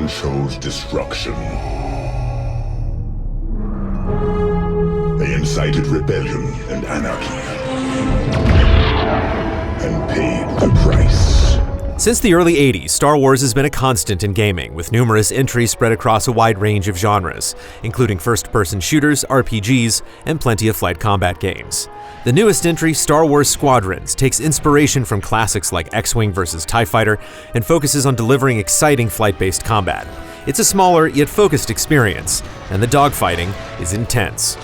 Everyone chose destruction. They incited rebellion and anarchy, and paid the price. Since the early 80s, Star Wars has been a constant in gaming, with numerous entries spread across a wide range of genres, including first-person shooters, RPGs, and plenty of flight combat games. The newest entry, Star Wars Squadrons, takes inspiration from classics like X-Wing vs. TIE Fighter and focuses on delivering exciting flight-based combat. It's a smaller yet focused experience, and the dogfighting is intense.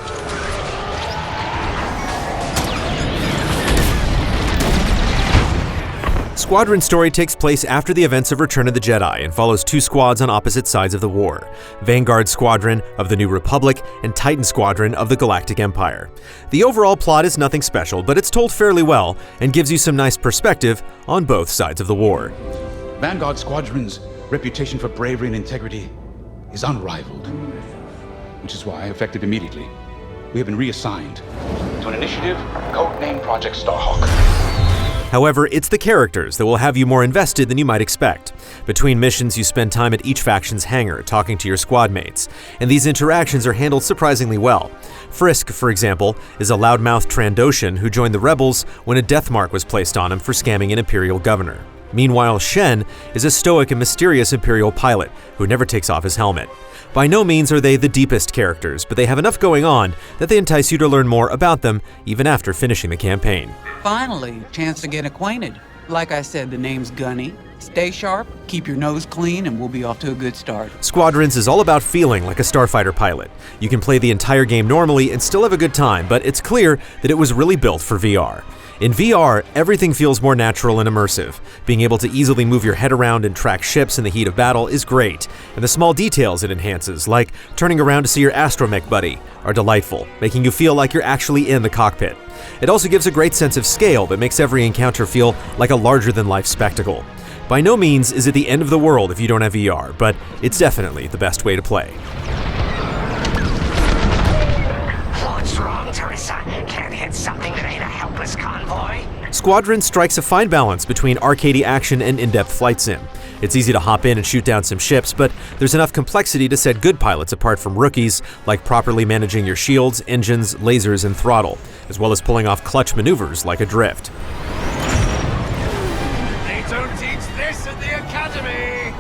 Squadron's story takes place after the events of Return of the Jedi and follows two squads on opposite sides of the war: Vanguard Squadron of the New Republic and Titan Squadron of the Galactic Empire. The overall plot is nothing special, but it's told fairly well and gives you some nice perspective on both sides of the war. Vanguard Squadron's reputation for bravery and integrity is unrivaled, which is why, effective immediately, we have been reassigned to an initiative codenamed Project Starhawk. However, it's the characters that will have you more invested than you might expect. Between missions, you spend time at each faction's hangar talking to your squad mates, and these interactions are handled surprisingly well. Frisk, for example, is a loudmouth Trandoshan who joined the rebels when a death mark was placed on him for scamming an Imperial governor. Meanwhile, Shen is a stoic and mysterious Imperial pilot who never takes off his helmet. By no means are they the deepest characters, but they have enough going on that they entice you to learn more about them even after finishing the campaign. Finally, chance to get acquainted. Like I said, the name's Gunny. Stay sharp, keep your nose clean, and we'll be off to a good start. Squadrons is all about feeling like a starfighter pilot. You can play the entire game normally and still have a good time, but it's clear that it was really built for VR. In VR, everything feels more natural and immersive. Being able to easily move your head around and track ships in the heat of battle is great, and the small details it enhances, like turning around to see your astromech buddy, are delightful, making you feel like you're actually in the cockpit. It also gives a great sense of scale that makes every encounter feel like a larger-than-life spectacle. By no means is it the end of the world if you don't have VR, but it's definitely the best way to play. What's wrong, Teresa? Can't hit something that ain't a helpless convoy? Squadron strikes a fine balance between arcadey action and in-depth flight sim. It's easy to hop in and shoot down some ships, but there's enough complexity to set good pilots apart from rookies, like properly managing your shields, engines, lasers, and throttle, as well as pulling off clutch maneuvers like a drift. They don't teach this at the academy!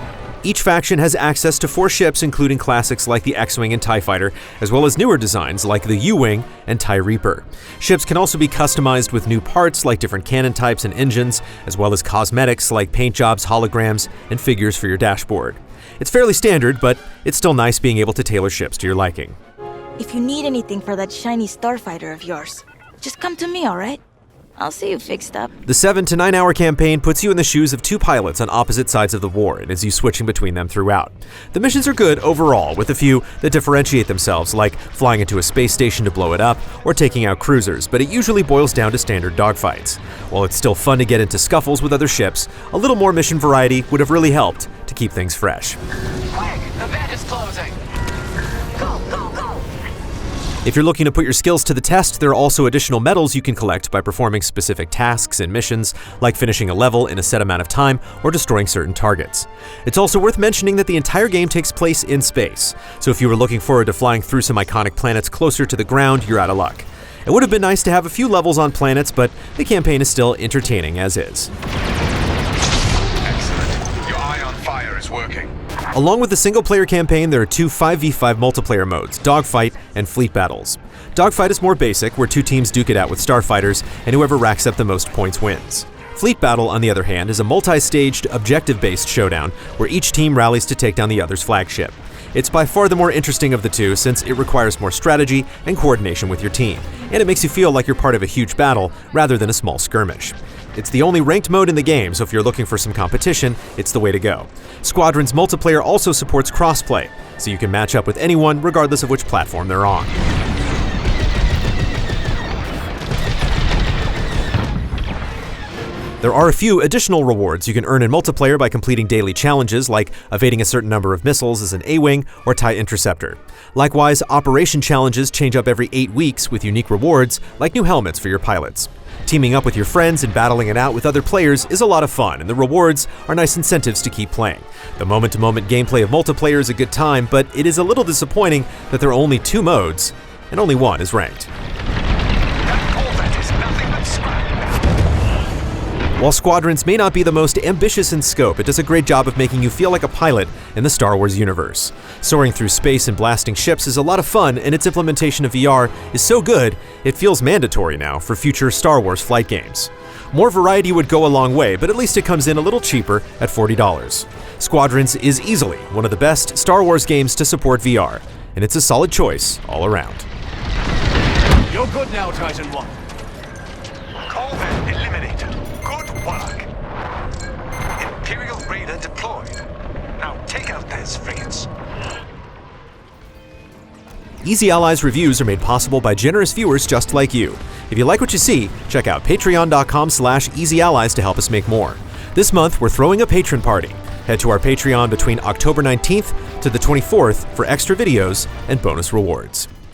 Each faction has access to 4 ships, including classics like the X-Wing and TIE Fighter, as well as newer designs like the U-Wing and TIE Reaper. Ships can also be customized with new parts like different cannon types and engines, as well as cosmetics like paint jobs, holograms, and figures for your dashboard. It's fairly standard, but it's still nice being able to tailor ships to your liking. If you need anything for that shiny starfighter of yours, just come to me, alright? I'll see you fixed up. The 7 to 9 hour campaign puts you in the shoes of 2 pilots on opposite sides of the war and has you switching between them throughout. The missions are good overall, with a few that differentiate themselves, like flying into a space station to blow it up or taking out cruisers, but it usually boils down to standard dogfights. While it's still fun to get into scuffles with other ships, a little more mission variety would have really helped to keep things fresh. Quick! The bed is closing! Go, go, go! If you're looking to put your skills to the test, there are also additional medals you can collect by performing specific tasks and missions, like finishing a level in a set amount of time or destroying certain targets. It's also worth mentioning that the entire game takes place in space, so if you were looking forward to flying through some iconic planets closer to the ground, you're out of luck. It would have been nice to have a few levels on planets, but the campaign is still entertaining as is. Excellent. Your eye on fire is working. Along with the single-player campaign, there are 2 5v5 multiplayer modes, Dogfight and Fleet Battles. Dogfight is more basic, where 2 teams duke it out with starfighters, and whoever racks up the most points wins. Fleet Battle, on the other hand, is a multi-staged, objective-based showdown, where each team rallies to take down the other's flagship. It's by far the more interesting of the 2, since it requires more strategy and coordination with your team, and it makes you feel like you're part of a huge battle rather than a small skirmish. It's the only ranked mode in the game, so if you're looking for some competition, it's the way to go. Squadrons multiplayer also supports crossplay, so you can match up with anyone regardless of which platform they're on. There are a few additional rewards you can earn in multiplayer by completing daily challenges, like evading a certain number of missiles as an A-Wing or TIE Interceptor. Likewise, operation challenges change up every 8 weeks with unique rewards, like new helmets for your pilots. Teaming up with your friends and battling it out with other players is a lot of fun, and the rewards are nice incentives to keep playing. The moment-to-moment gameplay of multiplayer is a good time, but it is a little disappointing that there are only 2 modes, and only one is ranked. While Squadrons may not be the most ambitious in scope, it does a great job of making you feel like a pilot in the Star Wars universe. Soaring through space and blasting ships is a lot of fun, and its implementation of VR is so good, it feels mandatory now for future Star Wars flight games. More variety would go a long way, but at least it comes in a little cheaper at $40. Squadrons is easily one of the best Star Wars games to support VR, and it's a solid choice all around. You're good now, Titan 1. Corvette eliminated. Good work. Imperial Raider deployed. Now take out those frigates. Easy Allies reviews are made possible by generous viewers just like you. If you like what you see, check out patreon.com/EasyAllies to help us make more. This month, we're throwing a patron party. Head to our Patreon between October 19th to the 24th for extra videos and bonus rewards.